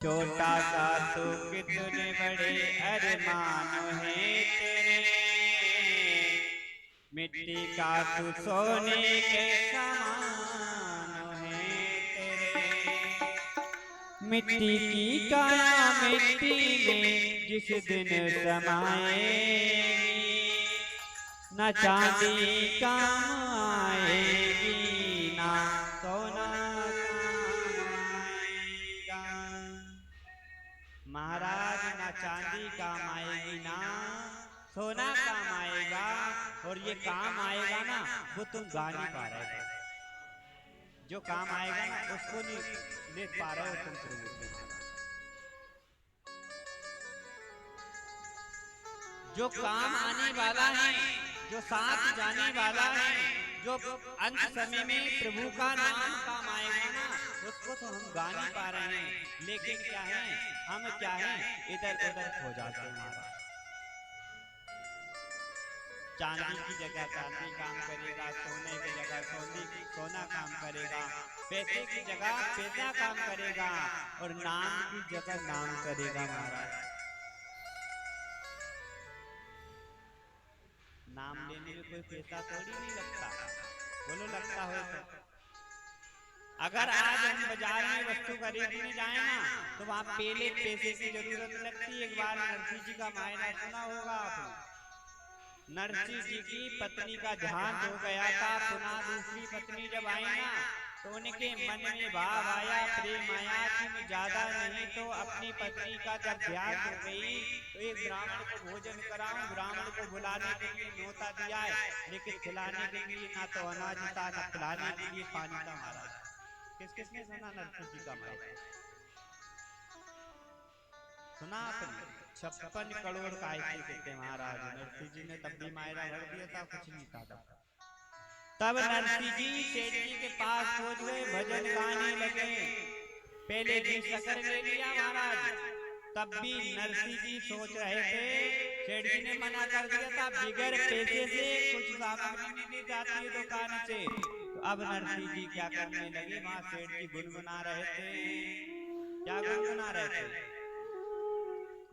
छोटा सा तू कितने बड़े अरमान है तेरे, मिट्टी का तू सोने के समान है तेरे। मिट्टी की काया मिट्टी में जिस दिन समाएगी, न चांदी काम आएगी ना सोना काम आएगा। महाराज ना चांदी काम आएगी ना सोना काम आएगा, और ये काम आएगा ना वो तुम गा नहीं पा रहे थे। जो काम आएगा ना उसको नहीं ले पा रहे हो तुम प्रभु के महाराज। जो काम आने वाला है, जो साथ जाने वाला है, जो अंत समय में प्रभु का नाम काम आएगा ना उसको तो हम गा नहीं पा रहे हैं। लेकिन क्या है, हम क्या है इधर उधर खो जाते हैं महाराज। चांदी की जगह चांदी काम करेगा, सोने की जगह सोना काम करेगा, पैसे की जगह पैसा काम करेगा, और नाम की जगह नाम करेगा महाराज। नाम लेने में कोई पैसा थोड़ी नहीं लगता, बोलो लगता हो तो। अगर आज हम बाजार में वस्तु खरीदने जाए ना तो वहाँ पहले पैसे की जरूरत लगती है। एक बार नरसिंह जी का मायना सुना होगा आपने। नरसिंह जी की पत्नी का देहांत हो गया था, पुनः दूसरी पत्नी जब आई ना तो उनके मन में भाव आया, प्रेम आया कि मैं ज्यादा नहीं तो अपनी पत्नी का जब देहांत हो गई तो एक ब्राह्मण को भोजन कराऊं। ब्राह्मण को बुलाने के लिए न्योता दिया है, लेकिन खिलाने के लिए ना तो अनाज था ना खिलाने के लिए पानी था महाराज। किस किसने सुना नरसिंह जी का मायना? सुना आपने? 56 करोड़ का ऐसे कहते महाराज। नरसिंह जी ने तब भी मायरा भर दिया था, कुछ नहीं था तब नरसिंह जी सेठ जी के पास पहुंच गए, भजन गाने लगे। पहले जी शक्कर ले लिया महाराज, तब भी नरसिंह जी सोच रहे थे। सेठ जी ने मना कर दिया था, बिगर पैसे से कुछ सामग्री नहीं दी जाती है दुकान से। तो अब नरसिंह जी क्या करने लगे, वहां सेठ जी गुनगुना रहे थे। क्या गुनगुना रहे थे?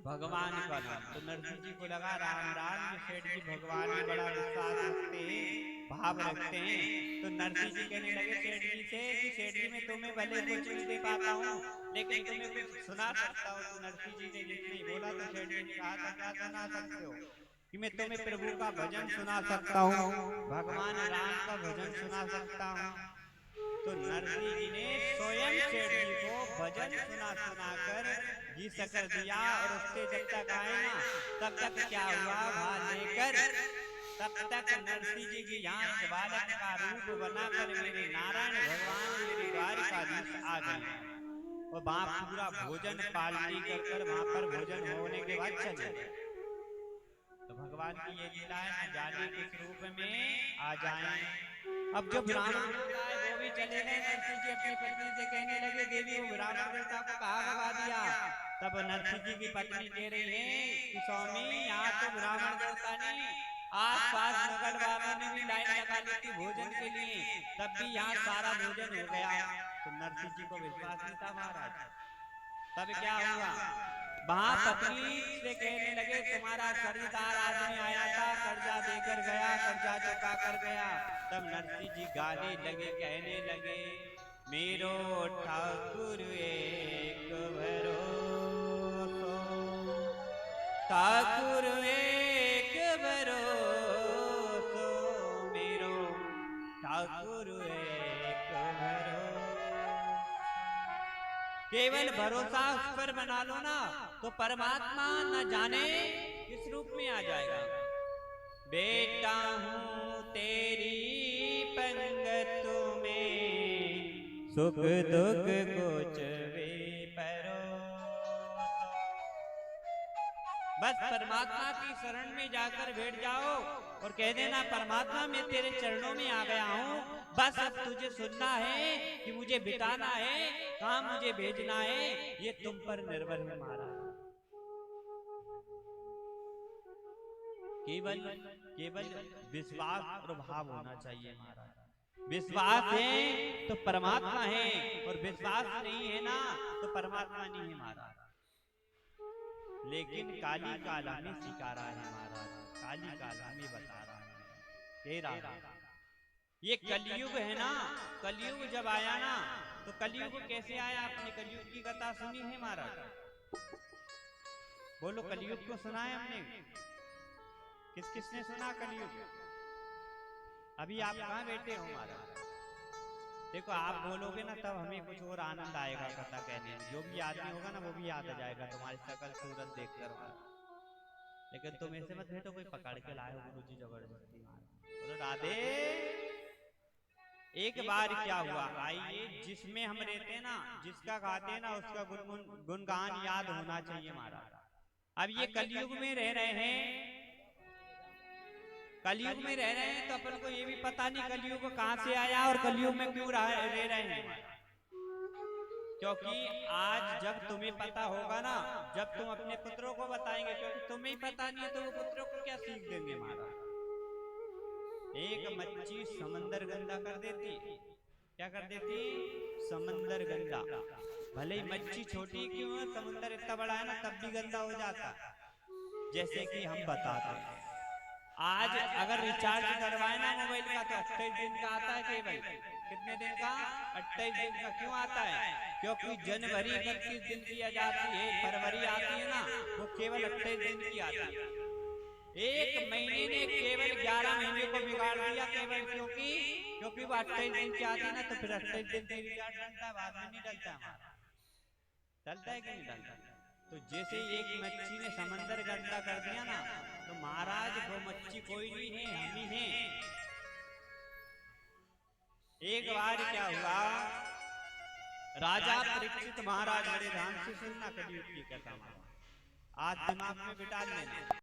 भगवान का नाम। तो नरसिंह जी को लगा राम राम, ये सेठ जी भगवान में बड़ा विश्वास रखते हैं, भाव रखते हैं। तो नरसिंह जी कहने लगे सेठ जी से कि सेठ जी मैं तुम्हें भले कुछ नहीं दे पाता हूँ लेकिन तुम्हें कुछ सुना सकता हूँ। तो नरसिंह जी ने जितने बोला तो सेठ जी ने कहा था क्या सुना सकते हो? कि मैं तुम्हें प्रभु का भजन सुना सकता हूँ, भगवान राम का भजन सुना सकता हूँ। तो नरसिंह जी ने स्वयं सेठ जी को भजन सुना कर घी शक्कर दिया, और उससे जब तक आए ना तब तक क्या हुआ भार लेकर, तब तक नरसिंह जी की यहाँ बालक का रूप बनाकर मेरे नारायण भगवान मेरे द्वारकाधीश आ गए, और वहां पूरा भोजन पालटी कर वहां पर भोजन होने के बाद चले गए। तो भगवान की ये लीला है, न जाने किस रूप में आ जाएं। अब जो ब्राह्मण देवता है वो भी चले गए। नरसिंह जी अपनी पत्नी से कहने लगे देवी वो ब्राह्मण देवता को कहाँ भगा दिया? तब नरसिंह जी की पत्नी कह रही है कि स्वामी यहाँ तो ब्राह्मण देवता नहीं, आस पास नगर वालों ने भी लाइन लगा ली थी भोजन के लिए, तब भी यहाँ सारा भोजन हो गया। तो नरसिंह जी को विश्वास नहीं था महाराज। तब क्या हुआ, वहां पत्नी से कहने लगे तुम्हारा कर्जदार आदमी आया था, कर्जा देकर गया, कर्जा चुका कर गया। तब नरसिंह जी गाने लगे, कहने लगे मेरो ठाकुर एक भरोसो, ठाकुर एक भरोसो, मेरो ठाकुर एक भरोसो। केवल भरोसा उस पर बना लो ना तो परमात्मा न जाने किस रूप में आ जाएगा। बेटा हूँ तेरी पंगत में, सुख दुख कुछ भी परोसो। बस परमात्मा की शरण में जाकर बैठ जाओ और कह देना परमात्मा मैं तेरे चरणों में आ गया हूँ, बस अब तुझे सुनना है कि मुझे बिताना है, कहाँ मुझे भेजना है, ये तुम पर निर्भर है महाराज। केवल केवल विश्वास और भाव होना चाहिए महाराज। विश्वास है तो परमात्मा है, और विश्वास नहीं है ना तो परमात्मा नहीं है महाराज। लेकिन काली काल हमें सिखा रहा है महाराज, काली काल हमें बता रहा है हे राजा, ये कलयुग है ना, कलयुग जब आया ना तो कलयुग कैसे आया? आपने कलयुग की कथा सुनी है महाराज? बोलो, कलयुग को सुना है हमने? किस किसने सुना कलयुग? अभी आप कहाँ बैठे हो महाराज? देखो, आप बोलोगे ना तब हमें कुछ और आनंद आएगा कथा कहने में। जो भी आदमी होगा ना वो भी याद आ जाएगा तुम्हारी शकल सूरत देखकर। लेकिन तुम ऐसे मत बैठो कोई पकड़ के लाए हो गुरु जी जबरदस्ती। बोलो राधे। एक बार क्या हुआ, आइए, जिसमें हम रहते हैं ना, जिसका गाते हैं ना, उसका गुणगान याद होना चाहिए महाराज। अब ये कलयुग में रह रहे हैं, कलयुग में रह रहे हैं तो अपन को ये भी पता नहीं कलयुग कहां से आया और कलयुग में क्यों रह रहे हैं। क्योंकि आज जब तुम्हें पता होगा ना, जब तुम अपने पुत्रों को बताएंगे, क्योंकि तुम्हें ही पता नहीं है तो वो पुत्रों को क्या सीख देंगे महाराज। एक मच्छी समंदर गंदा कर देती, क्या कर देती? समंदर गंदा। भले ही मच्छी छोटी क्यों है, समुंदर इतना बड़ा है ना तब भी गंदा हो जाता। जैसे कि हम बताते हैं, आज अगर रिचार्ज करवाए ना मोबाइल का तो 28 दिन का आता है केवल। कितने दिन का? 28 दिन का। क्यों आता है? क्योंकि जनवरी 31 दिन की आ जाती है, फरवरी आती है ना, वो केवल 28 दिन की आती है। एक महीने ने केवल 11 महीने को बिगाड़ दिया, केवल क्योंकि वो 28 दिन की आती ना, तो फिर 28 दिन की रिचार्ज डलता है, बाद में नहीं डलता हमारा। डलता है कि नहीं डलता? तो जैसे एक मच्छी ने समंदर गंदा कर दिया ना, तो महाराज वो मच्छी कोई नहीं है, हम ही हैं। एक बार क्या हुआ, राजा परीक्षित महाराज, बड़े ध्यान से सुनना कलयुग की कथा, आज दिमाग में बिठा लेना।